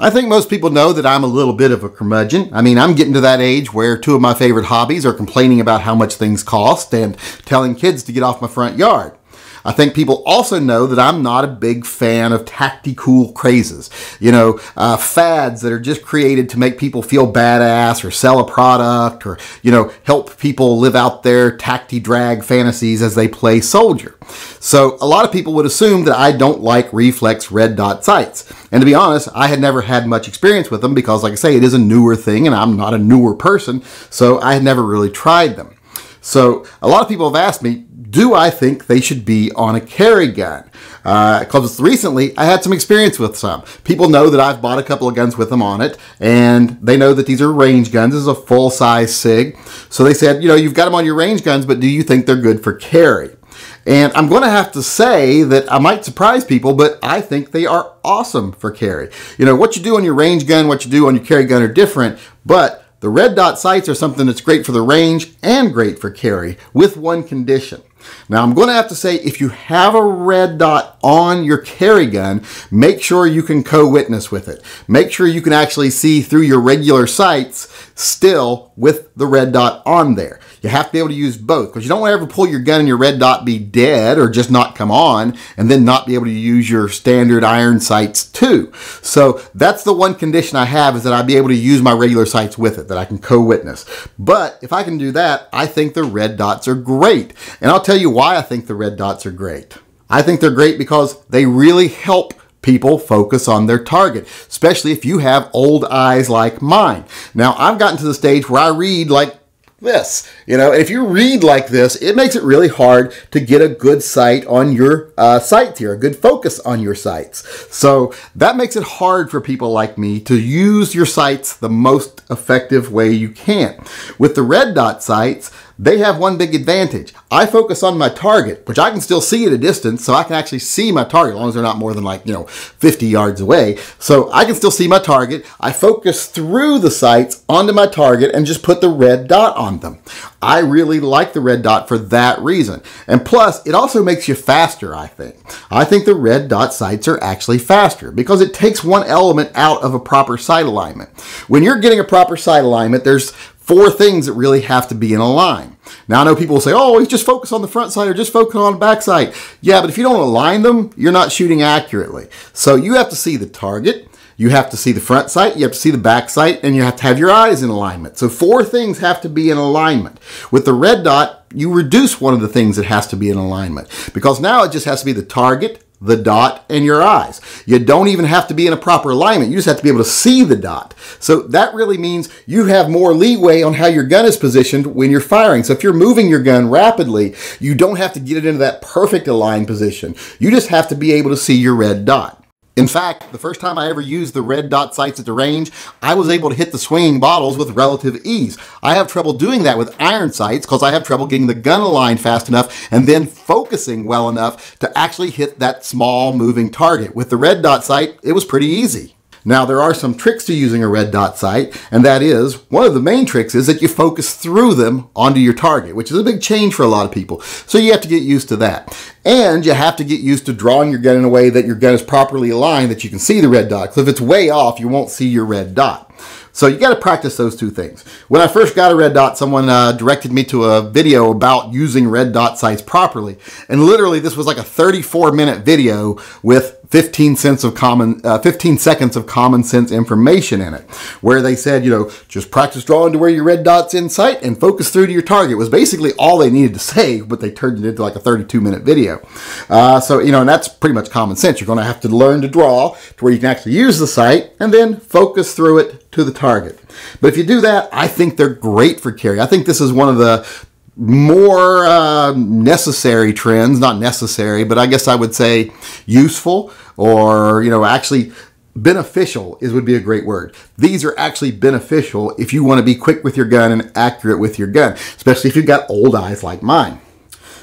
I think most people know that I'm a little bit of a curmudgeon. I mean, I'm getting to that age where two of my favorite hobbies are complaining about how much things cost and telling kids to get off my front yard. I think people also know that I'm not a big fan of tacti-cool crazes. Fads that are just created to make people feel badass or sell a product or, help people live out their tacti-drag fantasies as they play soldier. So a lot of people would assume that I don't like reflex red dot sights. And to be honest, I had never had much experience with them because, like I say, it is a newer thing and I'm not a newer person, so I had never really tried them. So a lot of people have asked me, do I think they should be on a carry gun? Because recently I had some experience with some. People know that I've bought a couple of guns with them on it, and they know that these are range guns. This is a full-size SIG. So they said, you've got them on your range guns, but do you think they're good for carry? And I'm going to have to say that I might surprise people, but I think they are awesome for carry. What you do on your range gun, what you do on your carry gun are different, but the red dot sights are something that's great for the range and great for carry, with one condition. Now, I'm going to have to say, if you have a red dot on your carry gun, make sure you can co-witness with it. Make sure you can actually see through your regular sights still with the red dot on there. You have to be able to use both, because you don't want to ever pull your gun and your red dot be dead or just not come on and then not be able to use your standard iron sights too. So that's the one condition I have, is that I be able to use my regular sights with it, that I can co-witness. But if I can do that, I think the red dots are great. And I'll tell you why I think the red dots are great. I think they're great because they really help people focus on their target, especially if you have old eyes like mine. Now, I've gotten to the stage where I read like this, if you read like this, it makes it really hard to get a good sight on your sights here, a good focus on your sights. So that makes it hard for people like me to use your sights the most effective way you can. With the red dot sights, they have one big advantage. I focus on my target, which I can still see at a distance, so I can actually see my target as long as they're not more than 50 yards away. So I can still see my target. I focus through the sights onto my target and just put the red dot on them. I really like the red dot for that reason. And plus, it also makes you faster, I think. I think the red dot sights are actually faster because it takes one element out of a proper sight alignment. When you're getting a proper sight alignment, there's 4 things that really have to be in a line. Now, I know people will say, oh, he's just focus on the front sight or just focus on the back sight. Yeah, but if you don't align them, you're not shooting accurately. So you have to see the target, you have to see the front sight, you have to see the back sight, and you have to have your eyes in alignment. So 4 things have to be in alignment. With the red dot, you reduce one of the things that has to be in alignment, because now it just has to be the target, the dot, and your eyes. You don't even have to be in a proper alignment. You just have to be able to see the dot. So that really means you have more leeway on how your gun is positioned when you're firing. So if you're moving your gun rapidly, you don't have to get it into that perfect aligned position. You just have to be able to see your red dot. In fact, the first time I ever used the red dot sights at the range, I was able to hit the swinging bottles with relative ease. I have trouble doing that with iron sights because I have trouble getting the gun aligned fast enough and then focusing well enough to actually hit that small moving target. With the red dot sight, it was pretty easy. Now, there are some tricks to using a red dot sight, and that is, one of the main tricks is that you focus through them onto your target, which is a big change for a lot of people. So you have to get used to that. And you have to get used to drawing your gun in a way that your gun is properly aligned, that you can see the red dot. Because if it's way off, you won't see your red dot. So you got to practice those 2 things. When I first got a red dot, someone directed me to a video about using red dot sights properly. And literally, this was like a 34-minute video with 15 seconds of common sense information in it, where they said, just practice drawing to where your red dot's in sight and focus through to your target was basically all they needed to say, but they turned it into like a 32-minute video. And that's pretty much common sense. You're going to have to learn to draw to where you can actually use the sight and then focus through it to the target. But if you do that, I think they're great for carry. I think this is one of the more necessary trends, not necessary, but I guess I would say useful, or, actually beneficial would be a great word. These are actually beneficial if you want to be quick with your gun and accurate with your gun, especially if you've got old eyes like mine.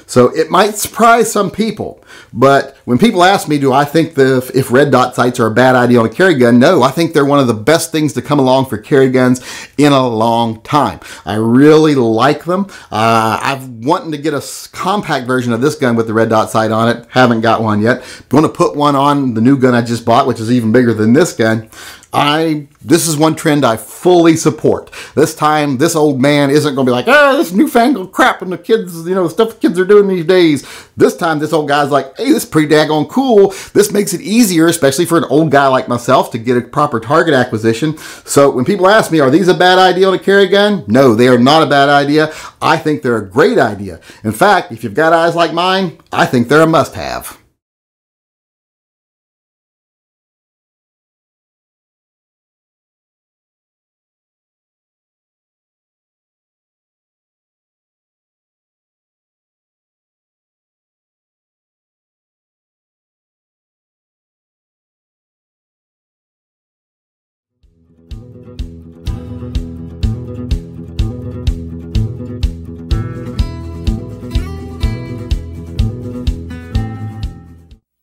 So it might surprise some people, but when people ask me, do I think if red dot sights are a bad idea on a carry gun? No, I think they're one of the best things to come along for carry guns in a long time. I really like them. I've wanting to get a compact version of this gun with the red dot sight on it. Haven't got one yet. Going to put one on the new gun I just bought, which is even bigger than this gun. This is one trend I fully support. This time, this old man isn't going to be like, this newfangled crap and the kids, the stuff the kids are doing these days. This time, this old guy's like, hey, this is pretty daggone cool. This makes it easier, especially for an old guy like myself, to get a proper target acquisition. So when people ask me, are these a bad idea on a carry gun? No, they are not a bad idea. I think they're a great idea. In fact, if you've got eyes like mine, I think they're a must-have.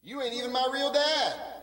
You ain't even my real dad.